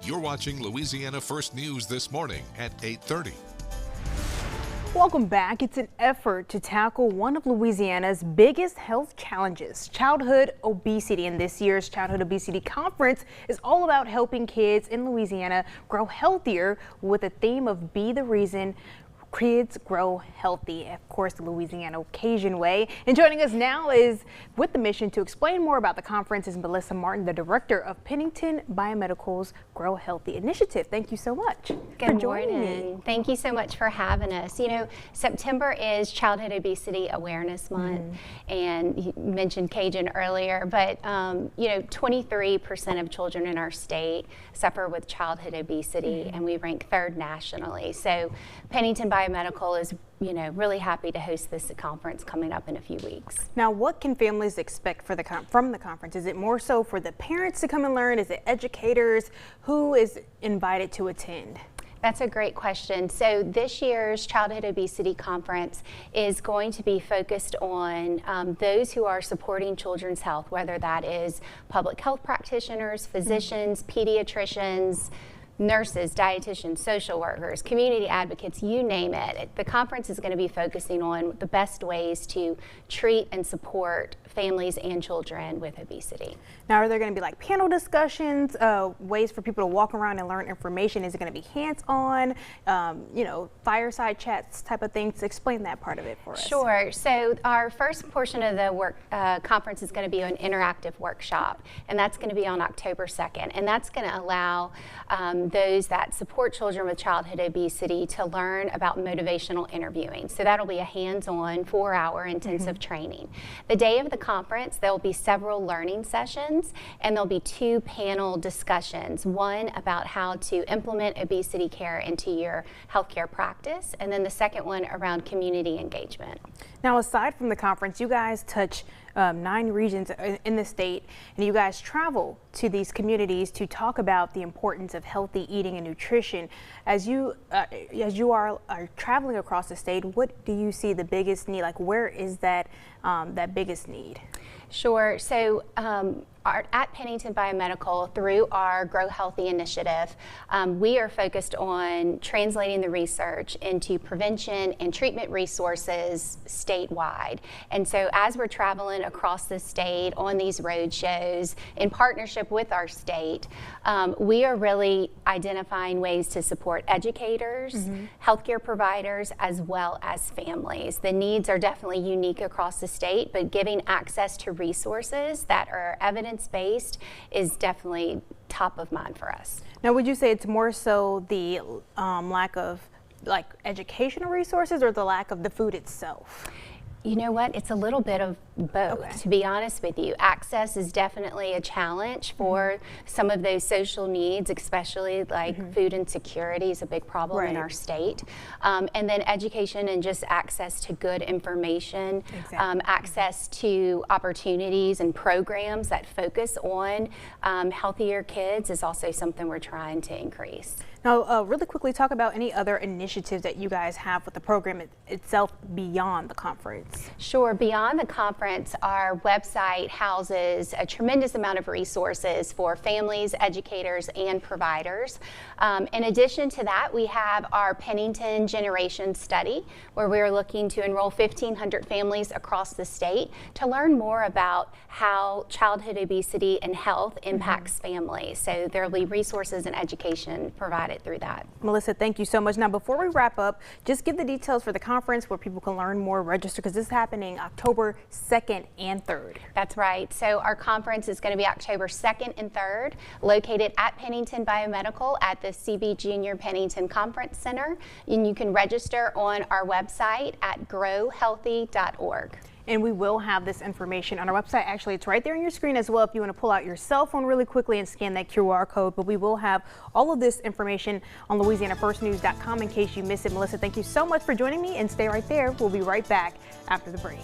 You're watching Louisiana First News this morning at 8:30. Welcome back. It's an effort to tackle one of Louisiana's biggest health challenges, childhood obesity. And this year's Childhood Obesity Conference is all about helping kids in Louisiana grow healthier with a theme of Be the Reason Kids Grow Healthy, of course, the Louisiana Cajun way. And joining us now is, with the mission to explain more about the conference, is Melissa Martin, the director of Pennington Biomedical's Grow Healthy initiative. Thank you so much for joining me. Thank you so much for having us. You know, September is Childhood Obesity Awareness Month, and you mentioned Cajun earlier, but you know, 23% of children in our state suffer with childhood obesity, and we rank 3rd nationally. So Pennington Biomedical is, you know, really happy to host this conference coming up in a few weeks. Now, what can families expect for from the conference? Is it more so for the parents to come and learn? Is it educators? Who is invited to attend? That's a great question. So this year's Childhood Obesity Conference is going to be focused on those who are supporting children's health, whether that is public health practitioners, physicians, pediatricians, nurses, dietitians, social workers, community advocates, you name it. The conference is going to be focusing on the best ways to treat and support families and children with obesity. Now, are there going to be like panel discussions, ways for people to walk around and learn information? Is it going to be hands-on, you know, fireside chats type of things? Explain that part of it for us. Sure. So our first portion of the conference is going to be an interactive workshop, and that's going to be on October 2nd, and that's going to allow those that support children with childhood obesity to learn about motivational interviewing. So that'll be a hands-on 4-hour intensive training. The day of the conference, there will be several learning sessions, and there'll be 2 panel discussions. One about how to implement obesity care into your healthcare practice, and then the second one around community engagement. Now, aside from the conference, you guys touch 9 regions in the state, and you guys travel to these communities to talk about the importance of healthy eating and nutrition. As you are traveling across the state, what do you see the biggest need? Like, where is that biggest need? Sure. So at Pennington Biomedical, through our Grow Healthy initiative, we are focused on translating the research into prevention and treatment resources statewide. And so as we're traveling across the state on these road shows in partnership with our state, we are really identifying ways to support educators, healthcare providers, as well as families. The needs are definitely unique across the state, but giving access to resources that are evidence-based is definitely top of mind for us. Now, would you say it's more so the lack of like educational resources or the lack of the food itself? You know what? It's a little bit of both, to be honest with you. Access is definitely a challenge for some of those social needs, especially like food insecurity is a big problem in our state. And then education and just access to good information, access to opportunities and programs that focus on healthier kids is also something we're trying to increase. Now, really quickly, talk about any other initiatives that you guys have with the program itself beyond the conference. Sure. Beyond the conference, our website houses a tremendous amount of resources for families, educators, and providers. In addition to that, we have our Pennington Generation Study, where we're looking to enroll 1,500 families across the state to learn more about how childhood obesity and health impacts families. So there will be resources and education provided through that. Melissa, thank you so much. Now, before we wrap up, just give the details for the conference where people can learn more, register, because this is happening October 2nd and 3rd. That's right. So our conference is going to be October 2nd and 3rd, located at Pennington Biomedical at the CB Junior Pennington Conference Center. And you can register on our website at growhealthy.org. And we will have this information on our website. Actually, it's right there on your screen as well if you want to pull out your cell phone really quickly and scan that QR code. But we will have all of this information on LouisianaFirstNews.com in case you miss it. Melissa, thank you so much for joining me, and stay right there. We'll be right back after the break.